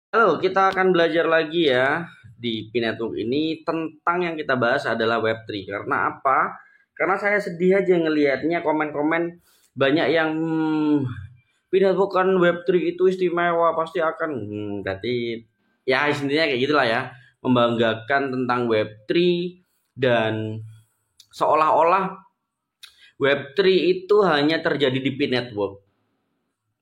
Halo, kita akan belajar lagi ya di Pinetwork ini tentang yang kita bahas adalah Web3. Karena apa? Karena saya sedih aja ngelihatnya komen-komen banyak yang Pinetwork kan Web3 itu istimewa, pasti akan berarti ya intinya kayak gitulah ya, membanggakan tentang Web3 dan seolah-olah Web3 itu hanya terjadi di Pinetwork.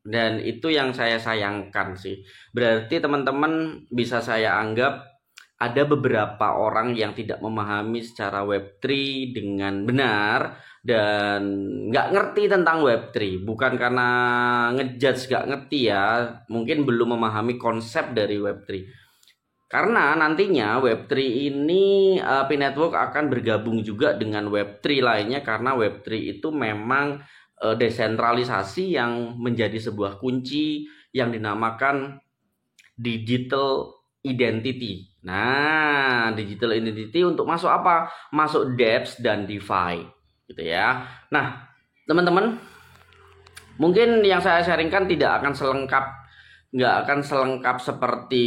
Dan itu yang saya sayangkan sih. Berarti teman-teman bisa saya anggap ada beberapa orang yang tidak memahami secara Web3 dengan benar dan nggak ngerti tentang Web3. Bukan karena ngejudge nggak ngerti ya, mungkin belum memahami konsep dari Web3. Karena nantinya Web3 ini P-Network akan bergabung juga dengan Web3 lainnya karena Web3 itu memang desentralisasi yang menjadi sebuah kunci yang dinamakan digital identity. Nah, digital identity untuk masuk apa? Masuk dApps dan DeFi gitu ya. Nah, teman-teman, mungkin yang saya sharingkan tidak akan selengkap, nggak akan selengkap seperti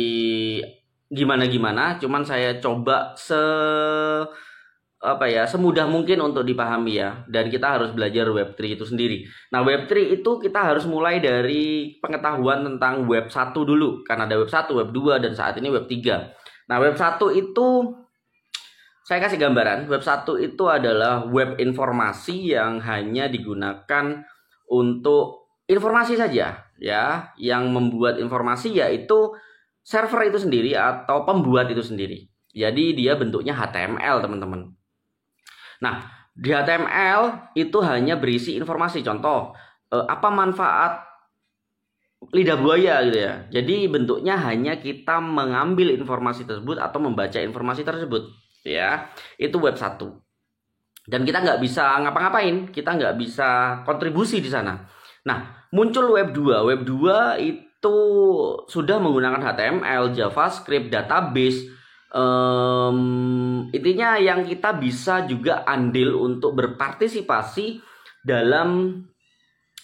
gimana-gimana, cuman saya coba semudah mungkin untuk dipahami ya. Dan kita harus belajar Web3 itu sendiri. Nah, Web3 itu kita harus mulai dari pengetahuan tentang Web 1 dulu. Karena ada Web 1, Web 2, dan saat ini Web 3. Nah, Web 1 itu saya kasih gambaran. Web 1 itu adalah web informasi yang hanya digunakan untuk informasi saja ya. Yang membuat informasi yaitu server itu sendiri atau pembuat itu sendiri. Jadi dia bentuknya HTML, teman-teman. Nah, di HTML itu hanya berisi informasi. Contoh, apa manfaat lidah buaya gitu ya. Jadi bentuknya hanya kita mengambil informasi tersebut atau membaca informasi tersebut ya. Itu Web 1. Dan kita nggak bisa ngapa-ngapain, kita nggak bisa kontribusi di sana. Nah, muncul Web 2. Web 2 itu sudah menggunakan HTML, JavaScript, database. Intinya yang kita bisa juga andil untuk berpartisipasi dalam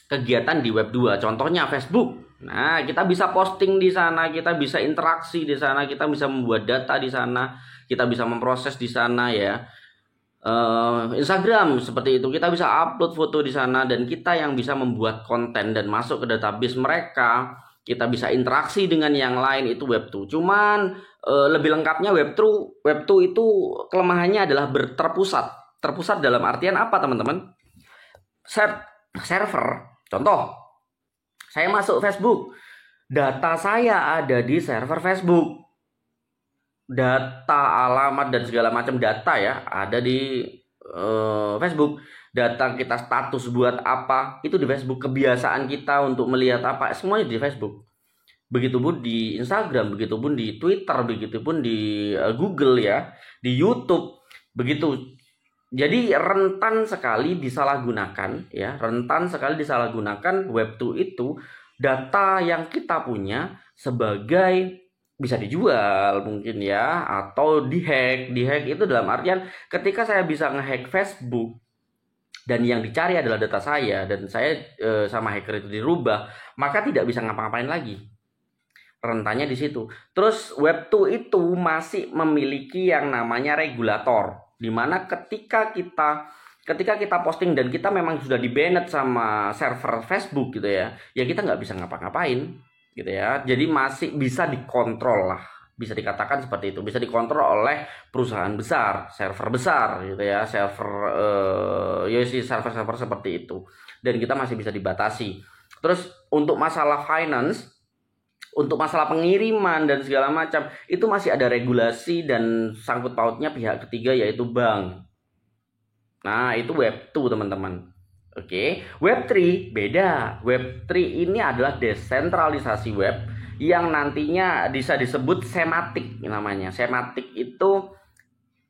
kegiatan di Web 2. Contohnya Facebook. Nah, kita bisa posting di sana, kita bisa interaksi di sana, kita bisa membuat data di sana, kita bisa memproses di sana ya. Instagram seperti itu, kita bisa upload foto di sana dan kita yang bisa membuat konten dan masuk ke database mereka. Kita bisa interaksi dengan yang lain, itu Web 2. Cuman lebih lengkapnya Web 2 itu kelemahannya adalah terpusat. Terpusat dalam artian apa, teman-teman? Server. Contoh, saya masuk Facebook, data saya ada di server Facebook. Data, alamat, dan segala macam data ya ada di Facebook. Data kita status buat apa itu di Facebook. Kebiasaan kita untuk melihat apa semuanya di Facebook. Begitupun di Instagram, begitupun di Twitter, begitupun di Google ya, di YouTube. Begitu. Jadi rentan sekali disalahgunakan ya, rentan sekali disalahgunakan Web 2 itu data yang kita punya sebagai bisa dijual mungkin ya atau dihack. Dihack itu dalam artian ketika saya bisa ngehack Facebook dan yang dicari adalah data saya dan saya sama hacker itu dirubah, maka tidak bisa ngapa-ngapain lagi. Rentannya di situ. Terus Web 2 itu masih memiliki yang namanya regulator, di mana ketika kita posting dan kita memang sudah di-banned sama server Facebook gitu ya, ya kita nggak bisa ngapa-ngapain gitu ya. Jadi masih bisa dikontrol lah, bisa dikatakan seperti itu, bisa dikontrol oleh perusahaan besar, server besar gitu ya, ya sih server-server seperti itu, dan kita masih bisa dibatasi. Terus untuk masalah finance, untuk masalah pengiriman dan segala macam itu masih ada regulasi dan sangkut pautnya pihak ketiga yaitu bank. Nah, itu Web 2 teman-teman. Oke, Web 3 beda. Web 3 ini adalah desentralisasi web yang nantinya bisa disebut sematik namanya. Sematik itu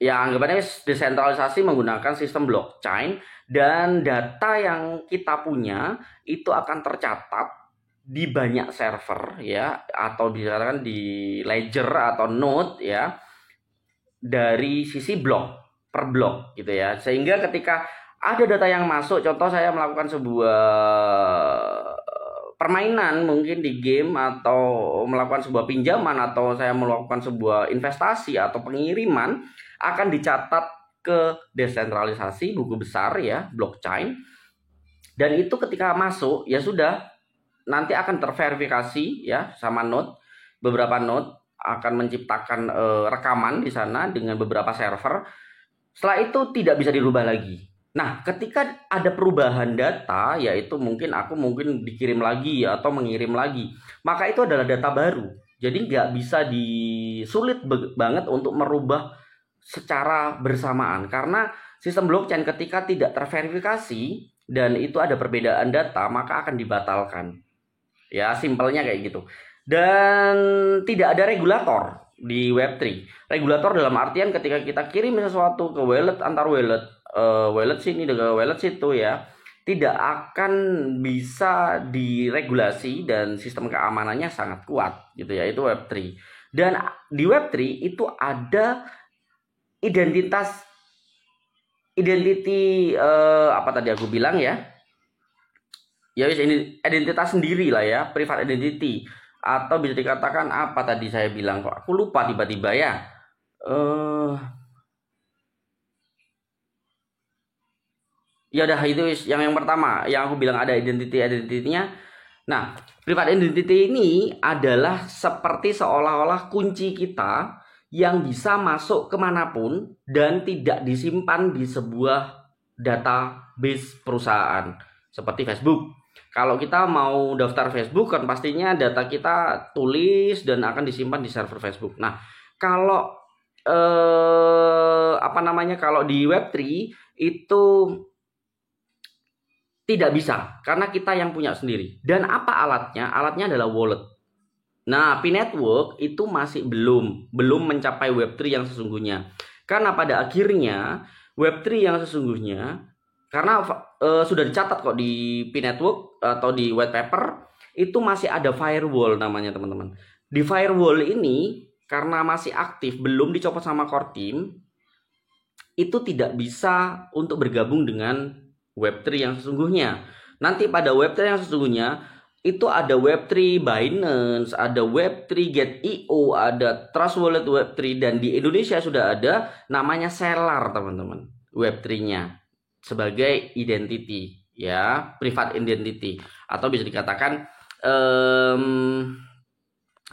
ya anggapannya desentralisasi menggunakan sistem blockchain dan data yang kita punya itu akan tercatat di banyak server ya, atau dikatakan di ledger atau node ya, dari sisi blok per blok gitu ya. Sehingga ketika ada data yang masuk, contoh saya melakukan sebuah permainan mungkin di game atau melakukan sebuah pinjaman atau saya melakukan sebuah investasi atau pengiriman akan dicatat ke desentralisasi buku besar ya, blockchain. Dan itu ketika masuk ya sudah nanti akan terverifikasi ya sama node. Beberapa node akan menciptakan rekaman di sana dengan beberapa server. Setelah itu tidak bisa dirubah lagi. Nah, ketika ada perubahan data, yaitu aku mungkin dikirim lagi atau mengirim lagi, maka itu adalah data baru. Jadi nggak bisa sulit banget untuk merubah secara bersamaan. Karena sistem blockchain ketika tidak terverifikasi dan itu ada perbedaan data, maka akan dibatalkan. Ya, simpelnya kayak gitu. Dan tidak ada regulator di Web3. Regulator dalam artian ketika kita kirim sesuatu ke wallet antar wallet, wallet sini dengan wallet situ ya, tidak akan bisa diregulasi dan sistem keamanannya sangat kuat gitu ya, itu Web3. Dan di Web3 itu ada identity apa tadi aku bilang ya? Ya wis, ini identitas sendiri lah ya, private identity, atau bisa dikatakan apa tadi saya bilang, kok aku lupa tiba-tiba ya. Ya udah, itu yang pertama yang aku bilang ada identitinya. Nah, private identity ini adalah seperti seolah-olah kunci kita yang bisa masuk kemanapun dan tidak disimpan di sebuah database perusahaan seperti Facebook. Kalau kita mau daftar Facebook kan pastinya data kita tulis dan akan disimpan di server Facebook. Nah, kalau kalau di Web3 itu tidak bisa, karena kita yang punya sendiri. Dan apa alatnya? Alatnya adalah wallet. Nah, P-Network itu masih belum mencapai Web3 yang sesungguhnya. Karena pada akhirnya Web3 yang sesungguhnya, karena sudah dicatat kok di P-Network atau di white paper, itu masih ada firewall namanya teman-teman. Di firewall ini, karena masih aktif, belum dicopot sama core team, itu tidak bisa untuk bergabung dengan Web3 yang sesungguhnya. Nanti pada Web3 yang sesungguhnya itu ada Web3 Binance, ada Web3 Get.io, ada Trust Wallet Web3, dan di Indonesia sudah ada namanya Selar teman-teman, Web3-nya sebagai identity ya, private identity, atau bisa dikatakan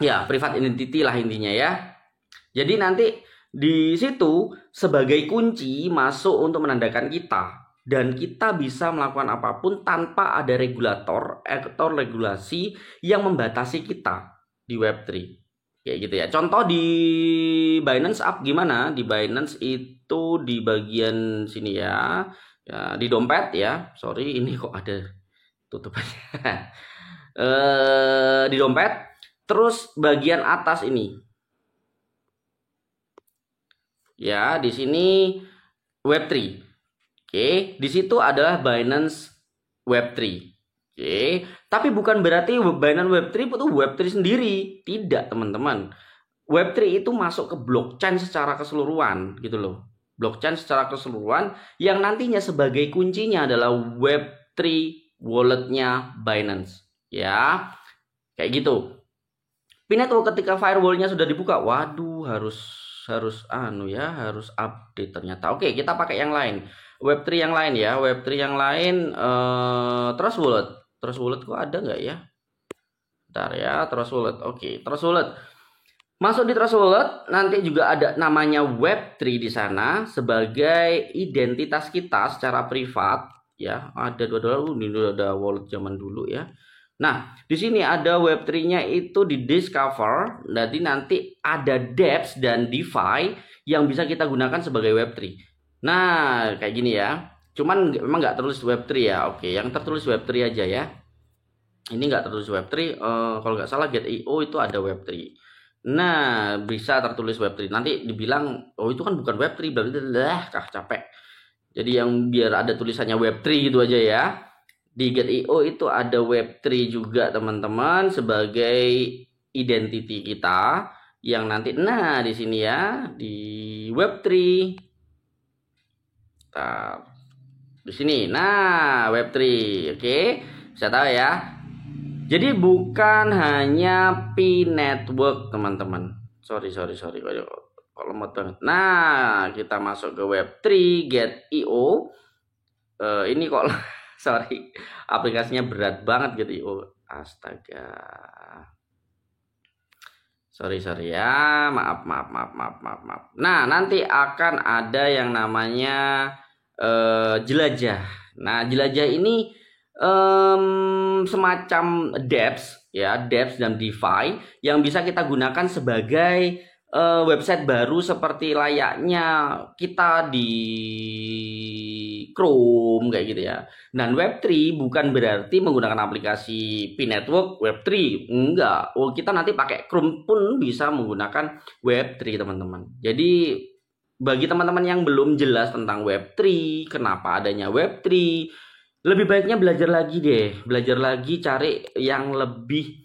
ya private identity lah intinya ya. Jadi nanti di situ sebagai kunci masuk untuk menandakan kita. Dan kita bisa melakukan apapun tanpa ada regulator atau regulasi yang membatasi kita di Web3. Kayak gitu ya. Contoh di Binance App gimana? Di Binance itu di bagian sini ya. Ya, di dompet ya. Sorry, ini kok ada tutupannya. Di dompet. Terus bagian atas ini. Ya, di sini Web3. Oke, di situ adalah Binance Web3. Oke, tapi bukan berarti Binance Web3 itu Web3 sendiri. Tidak, teman-teman. Web3 itu masuk ke blockchain secara keseluruhan, gitu loh. Blockchain secara keseluruhan yang nantinya sebagai kuncinya adalah Web3 walletnya Binance. Ya, kayak gitu. P-Network ketika firewallnya sudah dibuka, waduh, harus update ternyata. Oke, kita pakai yang lain. Web3 yang lain ya, Web3 yang lain, Trust Wallet. Trust Wallet kok ada nggak ya? Bentar ya, Trust Wallet. Oke, Trust Wallet. Masuk di Trust Wallet, nanti juga ada namanya Web3 di sana sebagai identitas kita secara privat ya. Ada $2, ini ada wallet zaman dulu ya. Nah, di sini ada Web3-nya itu di Discover. Jadi nanti ada dApps dan DeFi yang bisa kita gunakan sebagai Web3. Nah, kayak gini ya. Cuman memang nggak tertulis Web3 ya. Oke, yang tertulis Web3 aja ya. Ini nggak tertulis Web3. Kalau nggak salah Get.io itu ada Web3. Nah, bisa tertulis Web3. Nanti dibilang, oh itu kan bukan Web3. Capek. Jadi yang biar ada tulisannya Web3 gitu aja ya. Di Get.io itu ada Web3 juga teman-teman sebagai identity kita yang nanti, nah di sini ya, di Web3. Di sini, nah Web3, oke, bisa tahu ya. Jadi bukan hanya P-Network teman-teman. Sorry. Kok lemot banget. Nah, kita masuk ke Web3 Get.io. Ini kok sorry, aplikasinya berat banget Get.io. Astaga. Sorry ya, maaf. Nah, nanti akan ada yang namanya jelajah. Nah, jelajah ini semacam dApps ya, dApps dan DeFi yang bisa kita gunakan sebagai website baru seperti layaknya kita di Chrome kayak gitu ya. Dan Web3 bukan berarti menggunakan aplikasi P-Network Web3, enggak. Oh, kita nanti pakai Chrome pun bisa menggunakan Web3 teman-teman. Jadi bagi teman-teman yang belum jelas tentang Web3, kenapa adanya Web3, lebih baiknya belajar lagi deh, belajar lagi, cari yang lebih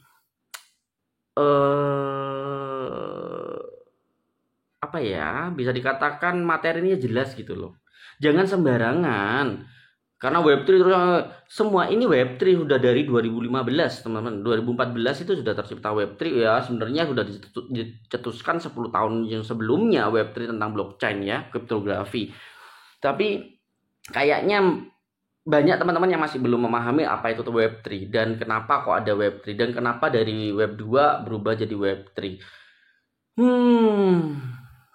apa ya, bisa dikatakan materinya jelas gitu loh. Jangan sembarangan. Karena Web3 terus semua ini Web3 sudah dari 2015 teman-teman. 2014 itu sudah tercipta Web3 ya. Sebenarnya sudah dicetuskan 10 tahun yang sebelumnya Web3 tentang blockchain ya, kriptografi. Tapi kayaknya banyak teman-teman yang masih belum memahami apa itu Web3 dan kenapa kok ada Web3 dan kenapa dari Web2 berubah jadi Web3.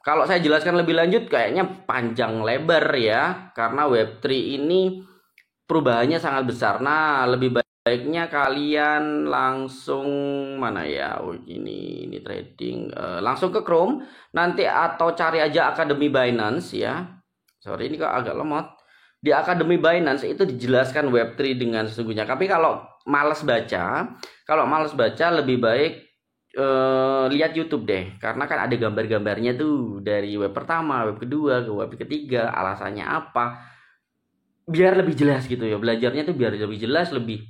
Kalau saya jelaskan lebih lanjut kayaknya panjang lebar ya, karena Web3 ini perubahannya sangat besar. Nah, lebih baiknya kalian langsung mana ya? Oh, ini trading. Langsung ke Chrome nanti atau cari aja Akademi Binance ya. Sorry, ini kok agak lemot. Di Akademi Binance itu dijelaskan Web3 dengan sesungguhnya. Tapi kalau malas baca lebih baik lihat YouTube deh, karena kan ada gambar-gambarnya tuh dari web pertama, web kedua, ke web ketiga, alasannya apa, biar lebih jelas gitu ya. Belajarnya tuh biar lebih jelas, lebih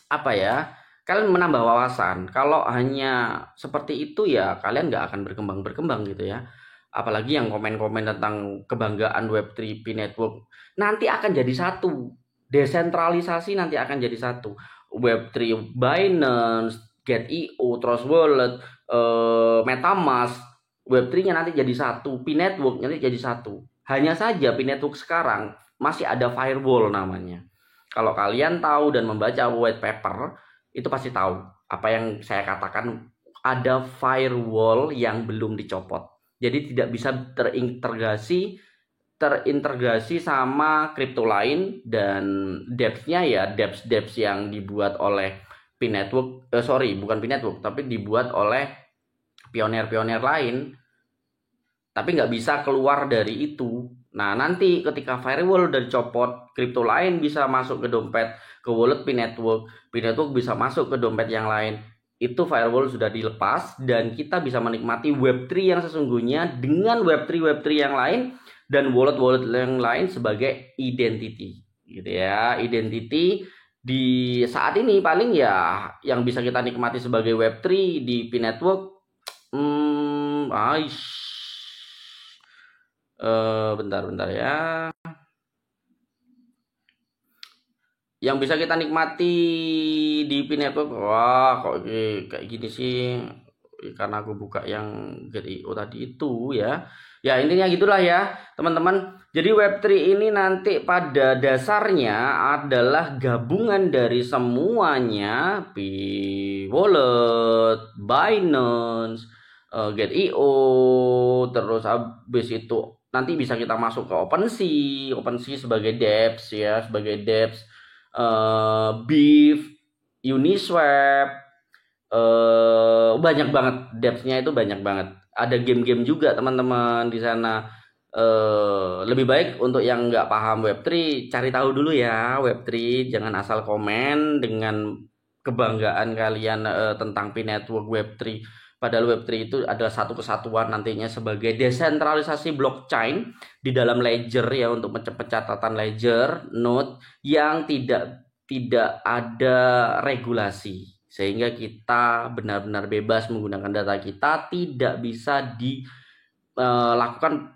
apa ya, kalian menambah wawasan. Kalau hanya seperti itu ya kalian nggak akan berkembang gitu ya. Apalagi yang komen-komen tentang kebanggaan Web3 P-Network nanti akan jadi satu, desentralisasi nanti akan jadi satu. Web3 Binance, Get.io, Trust Wallet, MetaMask, Web3-nya nanti jadi satu, P-Network nanti jadi satu. Hanya saja P-Network sekarang masih ada firewall namanya. Kalau kalian tahu dan membaca white paper, itu pasti tahu apa yang saya katakan, ada firewall yang belum dicopot. Jadi tidak bisa terintegrasi sama kripto lain, dan dApps-nya ya dApps yang dibuat oleh P-Network, bukan P-Network, tapi dibuat oleh pionir-pionir lain, tapi nggak bisa keluar dari itu. Nah, nanti ketika firewall udah dicopot, kripto lain bisa masuk ke dompet, ke wallet P-Network bisa masuk ke dompet yang lain. Itu firewall sudah dilepas dan kita bisa menikmati Web3 yang sesungguhnya dengan Web3 yang lain dan wallet yang lain sebagai identity gitu ya. Identity di saat ini paling ya yang bisa kita nikmati sebagai Web3 di P-Network. Bentar ya. Yang bisa kita nikmati di P-Network, wah kok kayak gini sih, karena aku buka yang Get.io tadi itu ya. Ya intinya gitulah ya teman-teman. Jadi Web3 ini nanti pada dasarnya adalah gabungan dari semuanya, P-Wallet, Binance, Get.io, terus habis itu nanti bisa kita masuk ke OpenSea sebagai dApps ya, Beef, Uniswap, banyak banget dApps-nya, itu banyak banget. Ada game-game juga teman-teman di sana. Lebih baik untuk yang nggak paham Web3 cari tahu dulu ya Web3, jangan asal komen dengan kebanggaan kalian tentang P-Network Web3. Padahal Web3 itu adalah satu kesatuan nantinya sebagai desentralisasi blockchain di dalam ledger ya, untuk pencatatan ledger node yang tidak ada regulasi, sehingga kita benar-benar bebas menggunakan data kita, tidak bisa dilakukan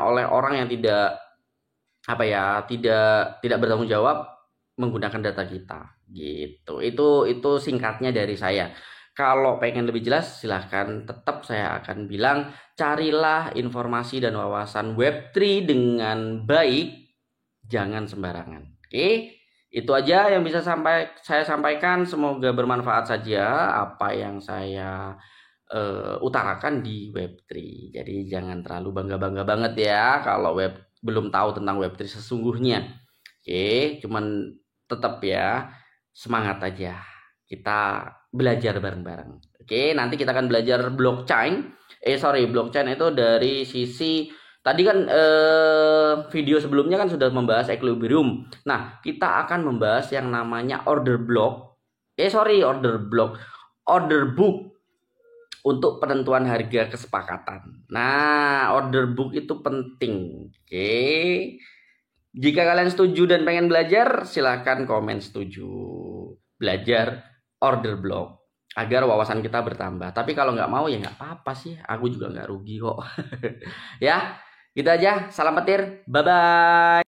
oleh orang yang tidak bertanggung jawab menggunakan data kita gitu. Itu singkatnya dari saya. Kalau pengen lebih jelas silahkan, tetap saya akan bilang carilah informasi dan wawasan Web3 dengan baik, jangan sembarangan. Oke, itu aja yang bisa saya sampaikan. Semoga bermanfaat saja apa yang saya utarakan di Web3. Jadi jangan terlalu bangga-bangga banget ya kalau belum tahu tentang Web3 sesungguhnya. Oke, cuman tetap ya semangat aja. Kita belajar bareng-bareng. Oke, nanti kita akan belajar blockchain. Blockchain itu dari sisi tadi kan video sebelumnya kan sudah membahas equilibrium. Nah, kita akan membahas yang namanya order book untuk penentuan harga kesepakatan. Nah, order book itu penting. Oke. Jika kalian setuju dan pengen belajar, silahkan komen setuju. Belajar order block agar wawasan kita bertambah. Tapi kalau nggak mau ya nggak apa-apa sih. Aku juga nggak rugi kok. Ya, gitu aja. Salam petir. Bye-bye.